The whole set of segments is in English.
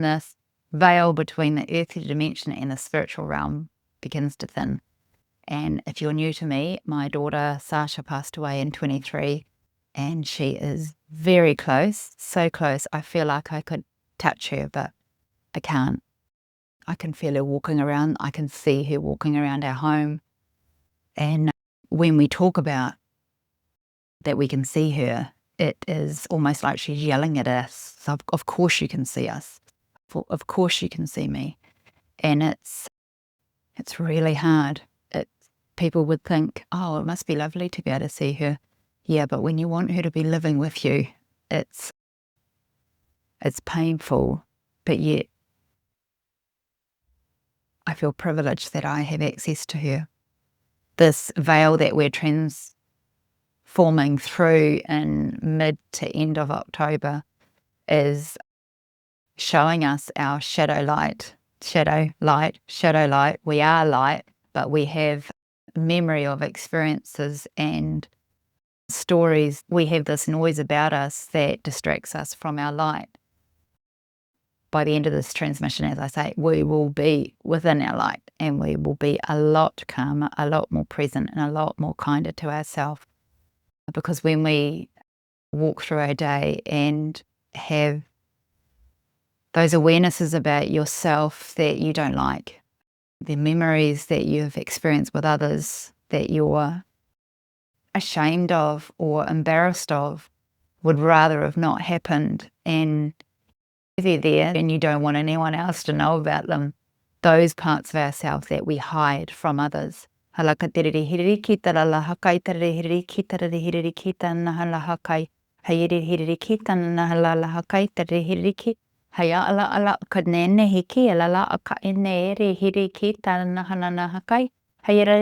this veil between the earthly dimension and the spiritual realm begins to thin. And if you're new to me, my daughter Sacha passed away in 23, and she is very close, so close. I feel like I could touch her, but I can't. I can feel her walking around. I can see her walking around our home. And when we talk about that we can see her, it is almost like she's yelling at us. So of course you can see us. Of course you can see me. And it's really hard. People would think, oh, it must be lovely to be able to see her. Yeah, but when you want her to be living with you, it's painful, but yet I feel privileged that I have access to her. This veil that we're transforming through in mid to end of October is showing us our shadow light. Shadow light. We are light, but we have memory of experiences and stories. We have this noise about us that distracts us from our light. By the end of this transmission, as I say, we will be within our light, and we will be a lot calmer, a lot more present, and a lot more kinder to ourselves. Because when we walk through our day and have those awarenesses about yourself that you don't like, the memories that you've experienced with others that you're ashamed of or embarrassed of, would rather have not happened, and they're there and you don't want anyone else to know about them, those parts of ourselves that we hide from others. Hayara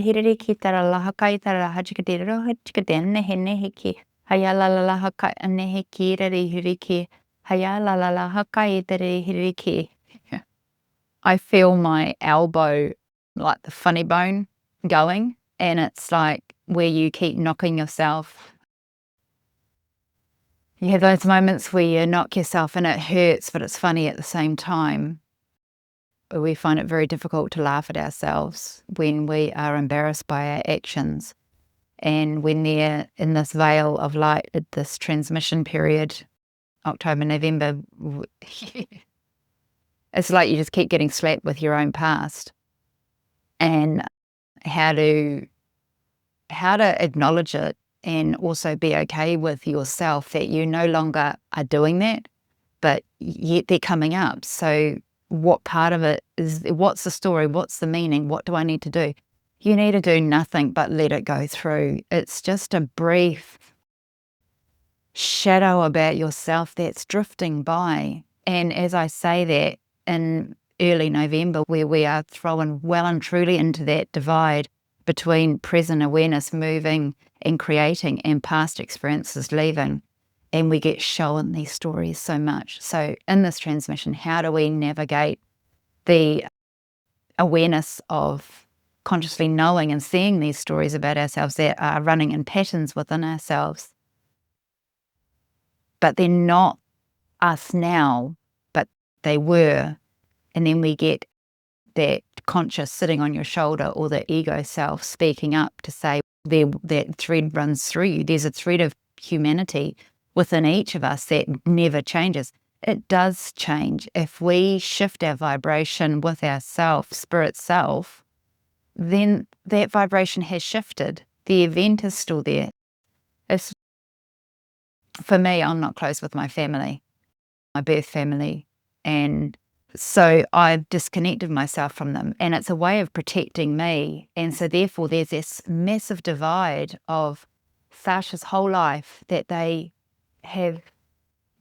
hiriri kitara lahakai tara hachikadero hachikadene henehiki. Hayala lahaka anehiki rari hiriki. Hayala lahakai tari hiriki. I feel my elbow, like the funny bone, going, and it's like where you keep knocking yourself. You have those moments where you knock yourself and it hurts, but it's funny at the same time. We find it very difficult to laugh at ourselves when we are embarrassed by our actions. And when they're in this veil of light at this transmission period, October, November, it's like you just keep getting slapped with your own past. And how to acknowledge it and also be okay with yourself that you no longer are doing that, but yet they're coming up. So what part of it is, what's the story, what's the meaning, what do I need to do? You need to do nothing but let it go through. It's just a brief shadow about yourself that's drifting by. And as I say that, in early November, where we are thrown well and truly into that divide between present awareness moving and creating and past experiences leaving, and we get shown these stories so much. So in this transmission, how do we navigate the awareness of consciously knowing and seeing these stories about ourselves that are running in patterns within ourselves, but they're not us now, but they were. And then we get that conscious sitting on your shoulder, or the ego self speaking up to say that thread runs through you. There's a thread of humanity within each of us that never changes. It does change. If we shift our vibration with our self, spirit self, then that vibration has shifted. The event is still there. For me, I'm not close with my family, my birth family, and so I've disconnected myself from them, and it's a way of protecting me. And so therefore there's this massive divide of Sacha's whole life that they have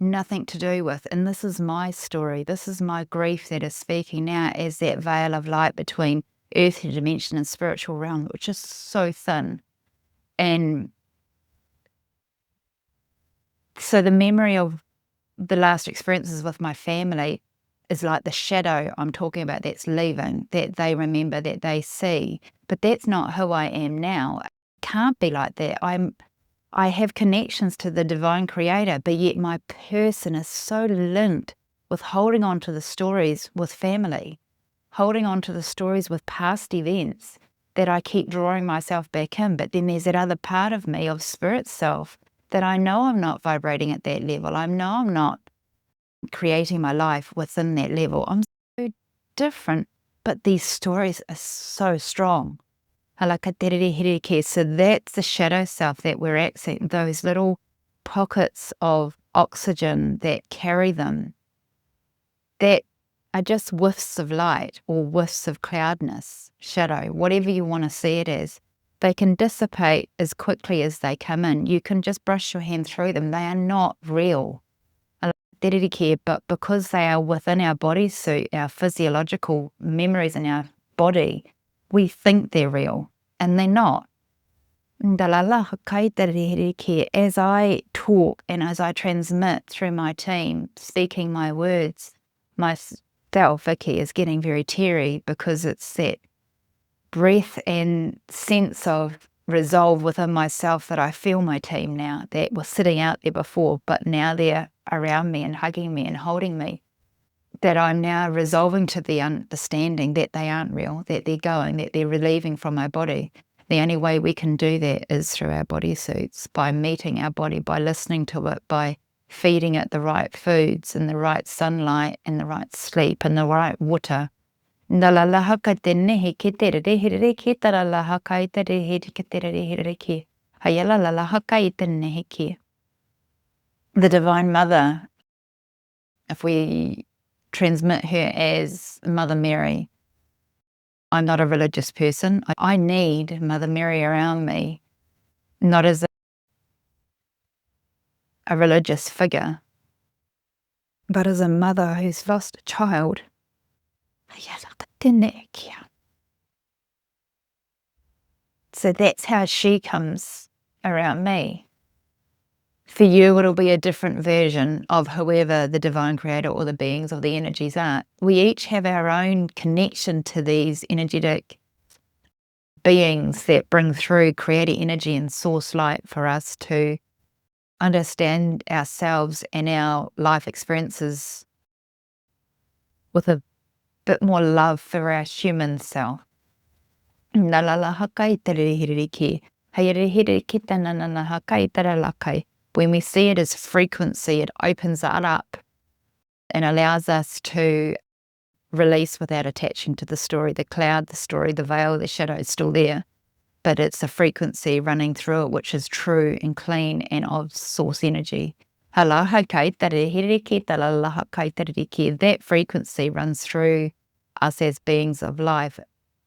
nothing to do with. And this is my story. This is my grief that is speaking now as that veil of light between earthly dimension and spiritual realm, which is so thin. And so the memory of the last experiences with my family is like the shadow I'm talking about that's leaving, that they remember, that they see. But that's not who I am now. It can't be like that. I have connections to the divine creator, but yet my person is so linked with holding on to the stories with family, holding on to the stories with past events that I keep drawing myself back in. But then there's that other part of me, of spirit self, that I know I'm not vibrating at that level. I know I'm not creating my life within that level. I'm so different, but these stories are so strong. So that's the shadow self that we're accessing, those little pockets of oxygen that carry them, that are just whiffs of light or whiffs of cloudness, shadow, whatever you want to see it as. They can dissipate as quickly as they come in. You can just brush your hand through them. They are not real. But because they are within our bodysuit, our physiological memories in our body, we think they're real, and they're not. As I talk and as I transmit through my team, speaking my words, my self, Vicky, is getting very teary because it's that breath and sense of resolve within myself that I feel my team now, that was sitting out there before, but now they're around me and hugging me and holding me, that I'm now resolving to the understanding that they aren't real, that they're going, that they're relieving from my body. The only way we can do that is through our bodysuits, by meeting our body, by listening to it, by feeding it the right foods and the right sunlight and the right sleep and the right water. The Divine Mother, if we transmit her as Mother Mary, I'm not a religious person. I need Mother Mary around me, not as a religious figure, but as a mother who's lost a child. So that's how she comes around me. For you, it'll be a different version of whoever the divine creator or the beings or the energies are. We each have our own connection to these energetic beings that bring through creative energy and source light for us to understand ourselves and our life experiences with a bit more love for our human self. When we see it as frequency, it opens it up and allows us to release without attaching to the story. The cloud, the story, the veil, the shadow is still there, but it's a frequency running through it which is true and clean and of source energy. That frequency runs through us as beings of life.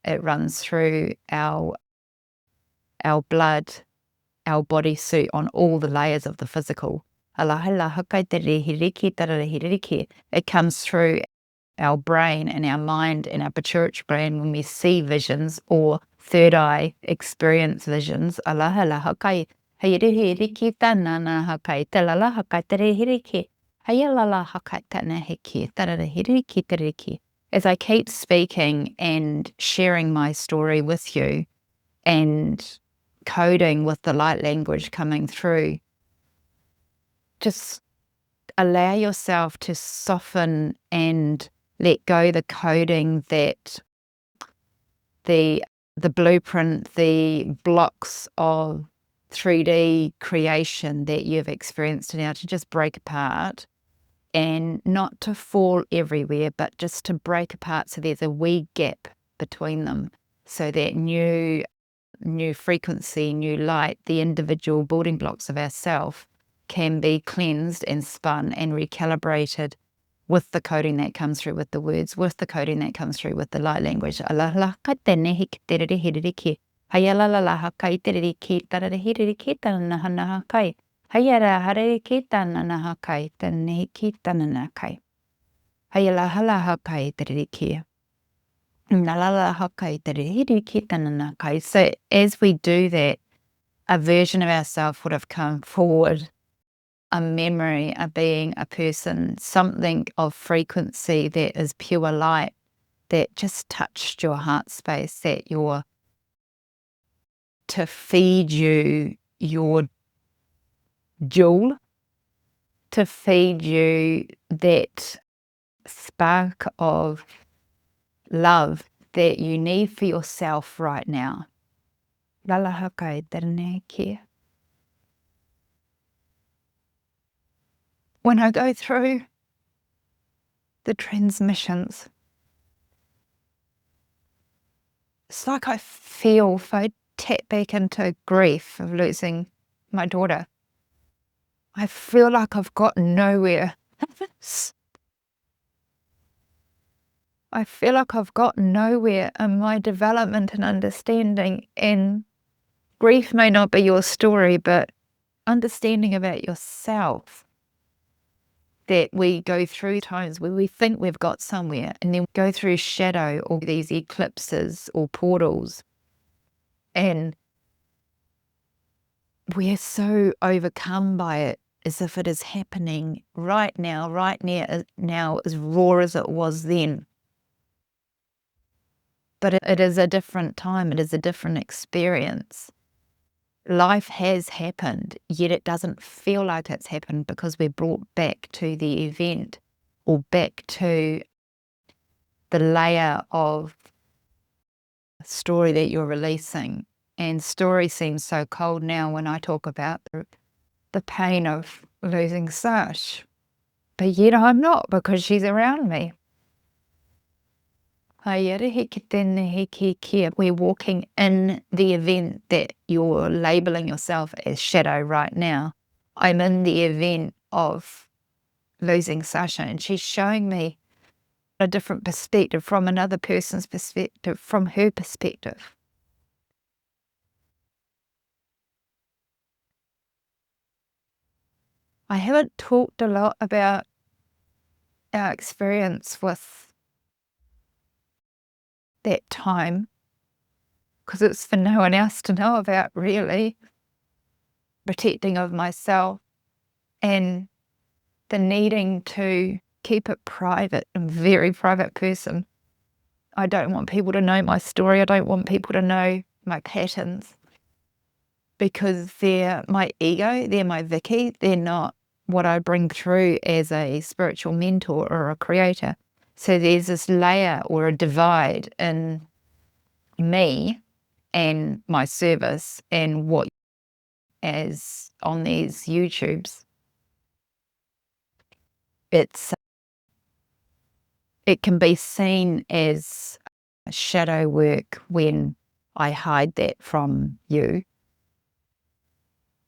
It runs through our blood, our bodysuit, on all the layers of the physical. It comes through our brain and our mind and our pituitary gland when we see visions or third eye experience visions. As I keep speaking and sharing my story with you and coding with the light language coming through, just allow yourself to soften and let go the coding, that the blueprint, the blocks of 3D creation that you've experienced now, to just break apart, and not to fall everywhere, but just to break apart so there's a wee gap between them, so that new frequency, new light, the individual building blocks of ourself can be cleansed and spun and recalibrated with the coding that comes through with the words, with the coding that comes through with the light language. So as we do that, a version of ourselves would have come forward, a memory, a being, a person, something of frequency that is pure light, that just touched your heart space, that to feed you your jewel, to feed you that spark of love that you need for yourself right now. Lalahaka terene kia. When I go through the transmissions, it's like I feel, if I tap back into grief of losing my daughter, I feel like I've got nowhere. I feel like I've got nowhere in my development and understanding, and grief may not be your story, but understanding about yourself, that we go through times where we think we've got somewhere and then go through shadow or these eclipses or portals, and we're so overcome by it as if it is happening right now, right near now, as raw as it was then. But it is a different time, it is a different experience. Life has happened, yet it doesn't feel like it's happened because we're brought back to the event or back to the layer of story that you're releasing. And story seems so cold now when I talk about the pain of losing Sash. But yet I'm not, because she's around me. We're walking in the event that you're labeling yourself as shadow right now. I'm in the event of losing Sacha, and she's showing me a different perspective, from another person's perspective, from her perspective. I haven't talked a lot about our experience with that time because it's for no one else to know about, really. Protecting of myself and the needing to keep it private. I'm a very private person. I don't want people to know my story. I don't want people to know my patterns, because they're my ego, they're my Vicky, they're not what I bring through as a spiritual mentor or a creator. So there's this layer or a divide in me and my service and what as on these YouTubes. It can be seen as shadow work when I hide that from you.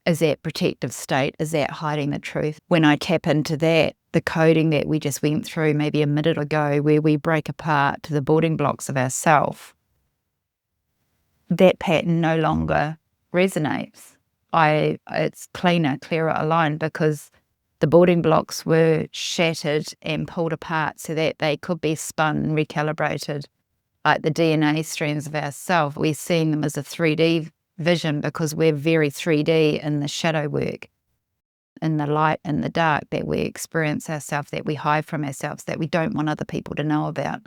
Is that protective state? Is that hiding the truth? When I tap into that, the coding that we just went through maybe a minute ago, where we break apart to the building blocks of ourself, that pattern no longer resonates. It's cleaner, clearer, aligned, because the building blocks were shattered and pulled apart so that they could be spun and recalibrated. Like the DNA strands of ourselves, we're seeing them as a 3D vision because we're very 3D in the shadow work, in the light and the dark that we experience ourselves, that we hide from ourselves, that we don't want other people to know about.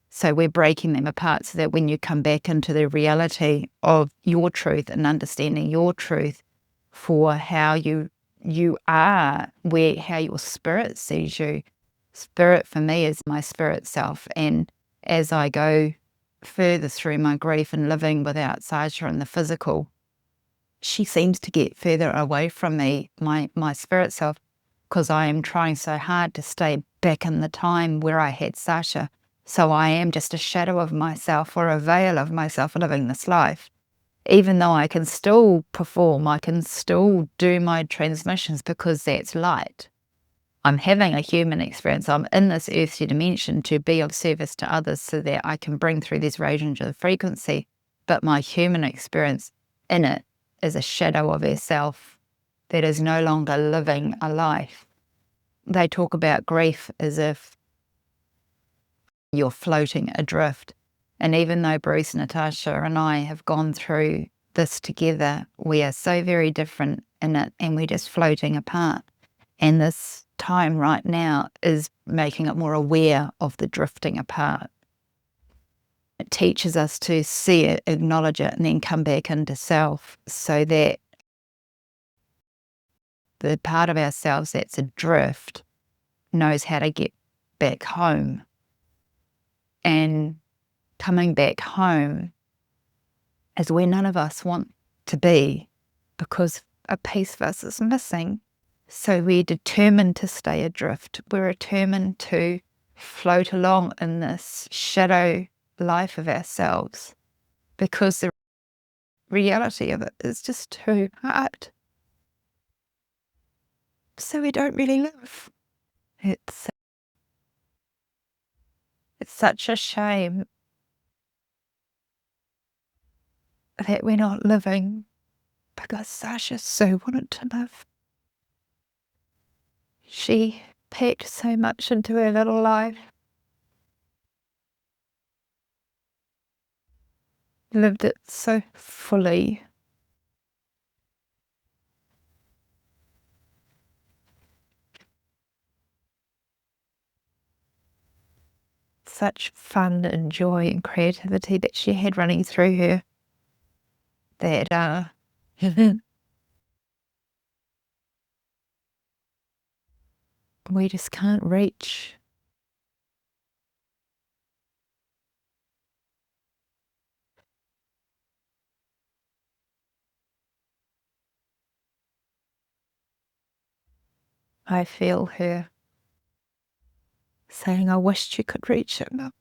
So we're breaking them apart so that when you come back into the reality of your truth and understanding your truth for how you are, how your spirit sees you. Spirit for me is my spirit self. And as I go further through my grief and living without Sacha in the physical, she seems to get further away from me, my spirit self, because I am trying so hard to stay back in the time where I had Sacha. So I am just a shadow of myself, or a veil of myself, living this life. Even though I can still perform, I can still do my transmissions, because that's light. I'm having a human experience. I'm in this earthly dimension to be of service to others so that I can bring through this range of frequency. But my human experience in it is a shadow of herself that is no longer living a life. They talk about grief as if you're floating adrift. And even though Bruce, Natasha and I have gone through this together, we are so very different in it, and we're just floating apart. And this time right now is making it more aware of the drifting apart. It teaches us to see it, acknowledge it, and then come back into self, so that the part of ourselves that's adrift knows how to get back home. And coming back home is where none of us want to be, because a piece of us is missing. So we're determined to stay adrift. We're determined to float along in this shadow life of ourselves, because the reality of it is just too hard. So we don't really live. It's such a shame that we're not living, because Sacha so wanted to live. She packed so much into her little life, lived it so fully. Such fun and joy and creativity that she had running through her that we just can't reach. I feel her saying, I wished you could reach it, Mum.